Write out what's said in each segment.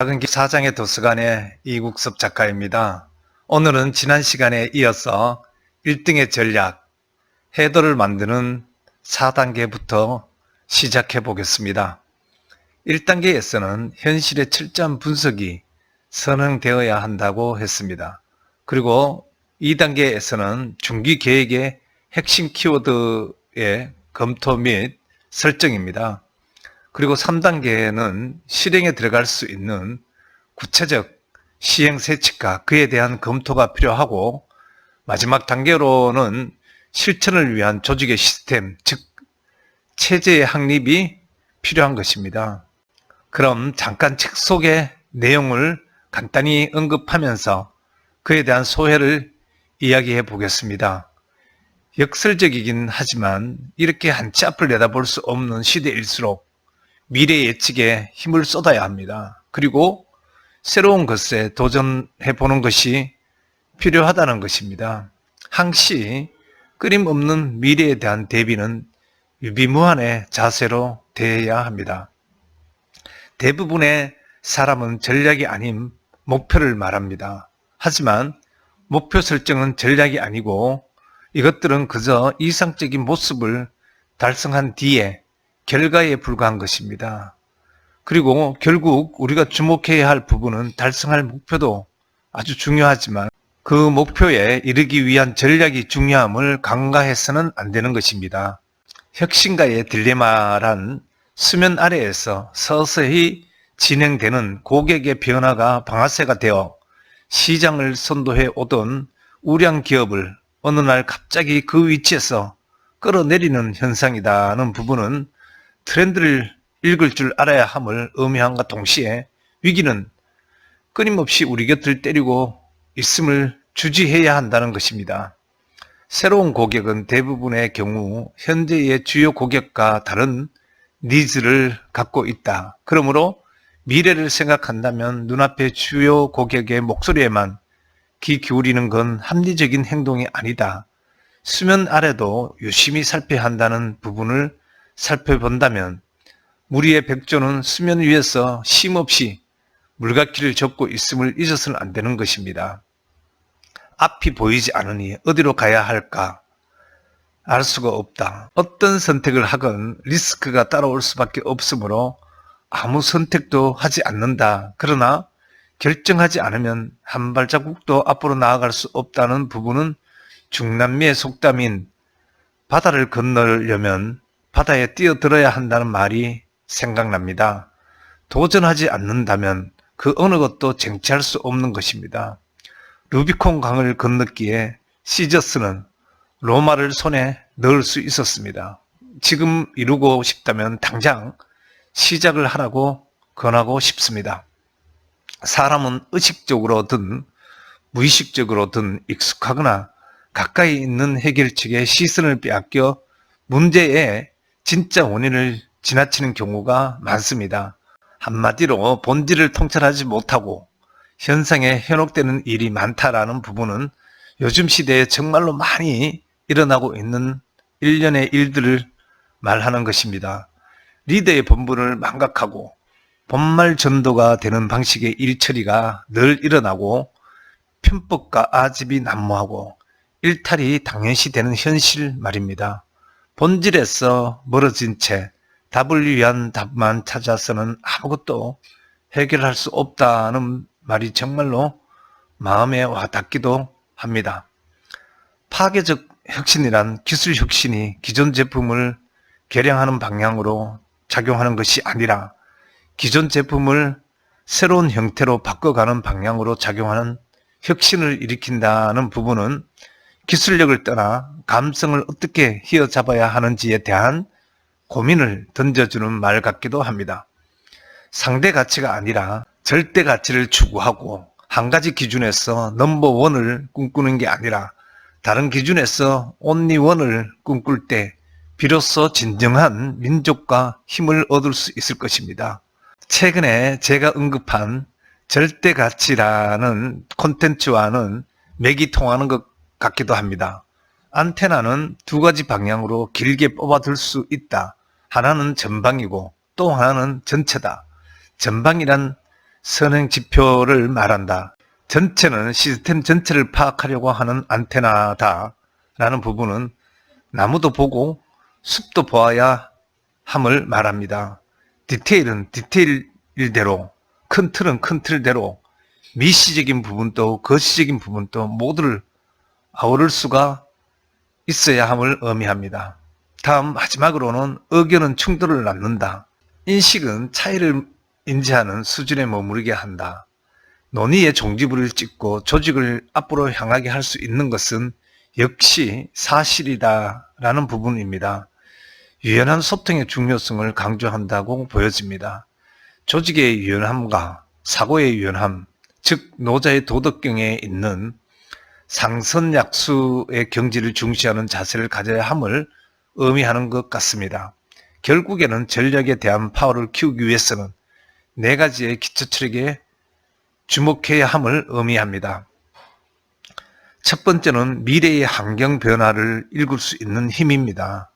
작은 길 사장의 도서관의 이국섭 작가입니다. 오늘은 지난 시간에 이어서 1등의 전략, 해도를 만드는 4단계부터 시작해 보겠습니다. 1단계에서는 현실의 철저한 분석이 선행되어야 한다고 했습니다. 그리고 2단계에서는 중기 계획의 핵심 키워드의 검토 및 설정입니다. 그리고 3단계는 실행에 들어갈 수 있는 구체적 시행 세칙과 그에 대한 검토가 필요하고, 마지막 단계로는 실천을 위한 조직의 시스템, 즉 체제의 확립이 필요한 것입니다. 그럼 잠깐 책 속의 내용을 간단히 언급하면서 그에 대한 소회를 이야기해 보겠습니다. 역설적이긴 하지만 이렇게 한치 앞을 내다볼 수 없는 시대일수록 미래 예측에 힘을 쏟아야 합니다. 그리고 새로운 것에 도전해 보는 것이 필요하다는 것입니다. 항시 끊임없는 미래에 대한 대비는 유비무환의 자세로 대해야 합니다. 대부분의 사람은 전략이 아닌 목표를 말합니다. 하지만 목표 설정은 전략이 아니고 이것들은 그저 이상적인 모습을 달성한 뒤에 결과에 불과한 것입니다. 그리고 결국 우리가 주목해야 할 부분은 달성할 목표도 아주 중요하지만 그 목표에 이르기 위한 전략이 중요함을 간과해서는 안 되는 것입니다. 혁신가의 딜레마란 수면 아래에서 서서히 진행되는 고객의 변화가 방아쇠가 되어 시장을 선도해 오던 우량 기업을 어느 날 갑자기 그 위치에서 끌어내리는 현상이다는 부분은 트렌드를 읽을 줄 알아야 함을 의미함과 동시에 위기는 끊임없이 우리 곁을 때리고 있음을 주지해야 한다는 것입니다. 새로운 고객은 대부분의 경우 현재의 주요 고객과 다른 니즈를 갖고 있다. 그러므로 미래를 생각한다면 눈앞의 주요 고객의 목소리에만 귀 기울이는 건 합리적인 행동이 아니다. 수면 아래도 유심히 살펴야 한다는 부분을 살펴본다면 무리의 백조는 수면 위에서 쉼없이 물갓길을 젓고 있음을 잊어서는 안 되는 것입니다. 앞이 보이지 않으니 어디로 가야 할까 알 수가 없다. 어떤 선택을 하건 리스크가 따라올 수밖에 없으므로 아무 선택도 하지 않는다. 그러나 결정하지 않으면 한 발자국도 앞으로 나아갈 수 없다는 부분은 중남미의 속담인 바다를 건너려면 바다에 뛰어들어야 한다는 말이 생각납니다. 도전하지 않는다면 그 어느 것도 쟁취할 수 없는 것입니다. 루비콘 강을 건넜기에 시저스는 로마를 손에 넣을 수 있었습니다. 지금 이루고 싶다면 당장 시작을 하라고 권하고 싶습니다. 사람은 의식적으로든 무의식적으로든 익숙하거나 가까이 있는 해결책에 시선을 빼앗겨 문제의 진짜 원인을 지나치는 경우가 많습니다. 한마디로 본질을 통찰하지 못하고 현상에 현혹되는 일이 많다라는 부분은 요즘 시대에 정말로 많이 일어나고 있는 일련의 일들을 말하는 것입니다. 리더의 본분을 망각하고 본말 전도가 되는 방식의 일 처리가 늘 일어나고 편법과 아집이 난무하고 일탈이 당연시 되는 현실 말입니다. 본질에서 멀어진 채 답을 위한 답만 찾아서는 아무것도 해결할 수 없다는 말이 정말로 마음에 와닿기도 합니다. 파괴적 혁신이란 기술 혁신이 기존 제품을 개량하는 방향으로 작용하는 것이 아니라 기존 제품을 새로운 형태로 바꿔가는 방향으로 작용하는 혁신을 일으킨다는 부분은 기술력을 떠나 감성을 어떻게 휘어잡아야 하는지에 대한 고민을 던져주는 말 같기도 합니다. 상대 가치가 아니라 절대 가치를 추구하고 한 가지 기준에서 넘버원을 꿈꾸는 게 아니라 다른 기준에서 온리원을 꿈꿀 때 비로소 진정한 민족과 힘을 얻을 수 있을 것입니다. 최근에 제가 언급한 절대 가치라는 콘텐츠와는 맥이 통하는 것 같기도 합니다. 안테나는 두 가지 방향으로 길게 뽑아둘 수 있다. 하나는 전방이고 또 하나는 전체다. 전방이란 선행 지표를 말한다. 전체는 시스템 전체를 파악하려고 하는 안테나다 라는 부분은 나무도 보고 숲도 보아야 함을 말합니다. 디테일은 디테일대로, 큰 틀은 큰 틀대로, 미시적인 부분도 거시적인 부분도 모두를 아우를 수가 있어야 함을 의미합니다. 다음 마지막으로는 의견은 충돌을 낳는다. 인식은 차이를 인지하는 수준에 머무르게 한다. 논의의 종지부를 찍고 조직을 앞으로 향하게 할 수 있는 것은 역시 사실이다 라는 부분입니다. 유연한 소통의 중요성을 강조한다고 보여집니다. 조직의 유연함과 사고의 유연함, 즉 노자의 도덕경에 있는 상선약수의 경지를 중시하는 자세를 가져야 함을 의미하는 것 같습니다. 결국에는 전략에 대한 파워를 키우기 위해서는 네 가지의 기초 철학에 주목해야 함을 의미합니다. 첫 번째는 미래의 환경 변화를 읽을 수 있는 힘입니다.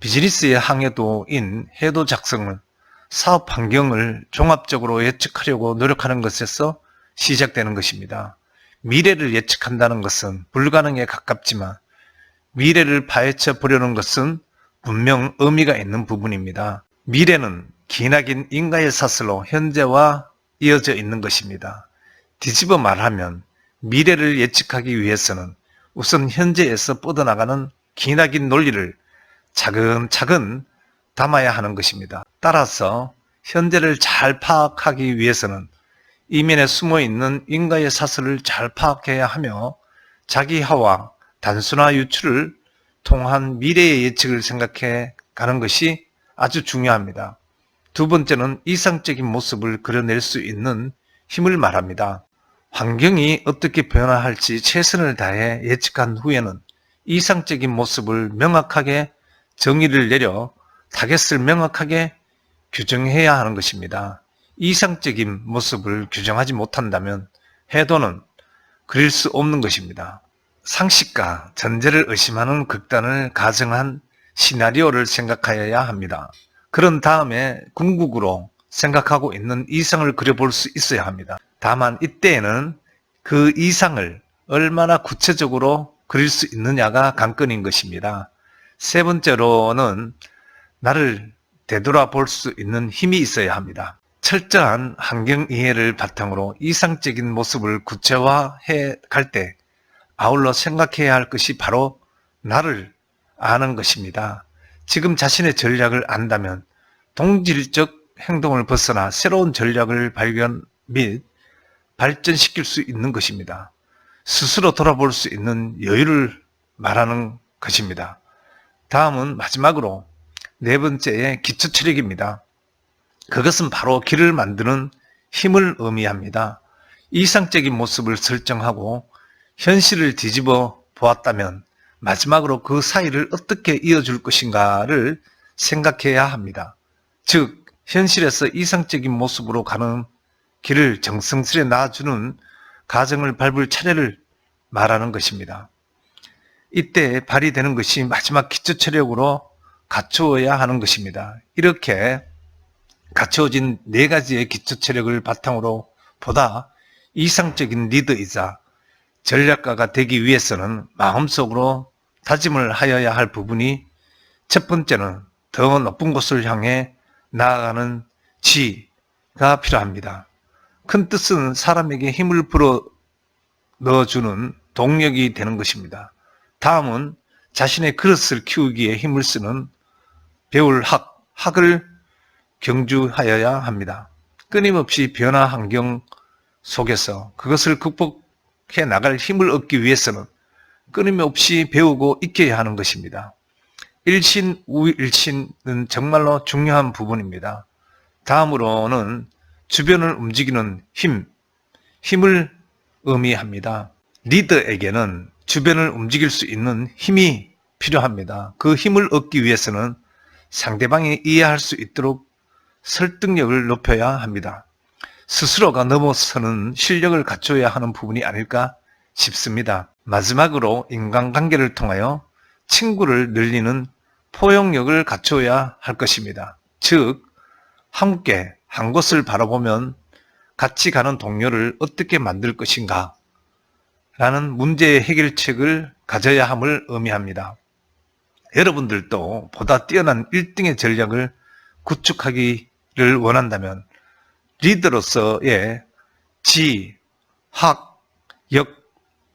비즈니스의 항해도인 해도 작성은 사업 환경을 종합적으로 예측하려고 노력하는 것에서 시작되는 것입니다. 미래를 예측한다는 것은 불가능에 가깝지만 미래를 파헤쳐 보려는 것은 분명 의미가 있는 부분입니다. 미래는 기나긴 인가의 사슬로 현재와 이어져 있는 것입니다. 뒤집어 말하면 미래를 예측하기 위해서는 우선 현재에서 뻗어나가는 기나긴 논리를 차근차근 담아야 하는 것입니다. 따라서 현재를 잘 파악하기 위해서는 이면에 숨어있는 인가의 사슬을 잘 파악해야 하며 자기하와 단순화 유출을 통한 미래의 예측을 생각해 가는 것이 아주 중요합니다. 두 번째는 이상적인 모습을 그려낼 수 있는 힘을 말합니다. 환경이 어떻게 변화할지 최선을 다해 예측한 후에는 이상적인 모습을 명확하게 정의를 내려 타겟을 명확하게 규정해야 하는 것입니다. 이상적인 모습을 규정하지 못한다면 해도는 그릴 수 없는 것입니다. 상식과 전제를 의심하는 극단을 가정한 시나리오를 생각하여야 합니다. 그런 다음에 궁극으로 생각하고 있는 이상을 그려볼 수 있어야 합니다. 다만 이때에는 그 이상을 얼마나 구체적으로 그릴 수 있느냐가 관건인 것입니다. 세 번째로는 나를 되돌아볼 수 있는 힘이 있어야 합니다. 철저한 환경 이해를 바탕으로 이상적인 모습을 구체화해 갈 때 아울러 생각해야 할 것이 바로 나를 아는 것입니다. 지금 자신의 전략을 안다면 동질적 행동을 벗어나 새로운 전략을 발견 및 발전시킬 수 있는 것입니다. 스스로 돌아볼 수 있는 여유를 말하는 것입니다. 다음은 마지막으로 네 번째의 기초 철학입니다. 그것은 바로 길을 만드는 힘을 의미합니다. 이상적인 모습을 설정하고 현실을 뒤집어 보았다면 마지막으로 그 사이를 어떻게 이어줄 것인가를 생각해야 합니다. 즉, 현실에서 이상적인 모습으로 가는 길을 정성스레 놔주는 가정을 밟을 차례를 말하는 것입니다. 이때 발휘되는 것이 마지막 기초 체력으로 갖추어야 하는 것입니다. 이렇게 갖추어진 네 가지의 기초 체력을 바탕으로 보다 이상적인 리더이자 전략가가 되기 위해서는 마음속으로 다짐을 하여야 할 부분이 첫 번째는 더 높은 곳을 향해 나아가는 지가 필요합니다. 큰 뜻은 사람에게 힘을 불어 넣어주는 동력이 되는 것입니다. 다음은 자신의 그릇을 키우기에 힘을 쓰는 배울 학을 경주하여야 합니다. 끊임없이 변화 환경 속에서 그것을 극복해 나갈 힘을 얻기 위해서는 끊임없이 배우고 익혀야 하는 것입니다. 일신, 우일신은 정말로 중요한 부분입니다. 다음으로는 주변을 움직이는 힘을 의미합니다. 리더에게는 주변을 움직일 수 있는 힘이 필요합니다. 그 힘을 얻기 위해서는 상대방이 이해할 수 있도록 설득력을 높여야 합니다. 스스로가 넘어서는 실력을 갖춰야 하는 부분이 아닐까 싶습니다. 마지막으로 인간관계를 통하여 친구를 늘리는 포용력을 갖춰야 할 것입니다. 즉, 함께 한 곳을 바라보면 같이 가는 동료를 어떻게 만들 것인가 라는 문제의 해결책을 가져야 함을 의미합니다. 여러분들도 보다 뛰어난 1등의 전략을 구축하기를 원한다면 리더로서의 지, 학, 역,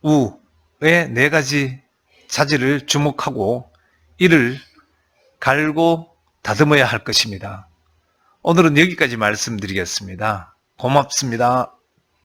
우의 4가지 자질을 주목하고 이를 갈고 다듬어야 할 것입니다. 오늘은 여기까지 말씀드리겠습니다. 고맙습니다.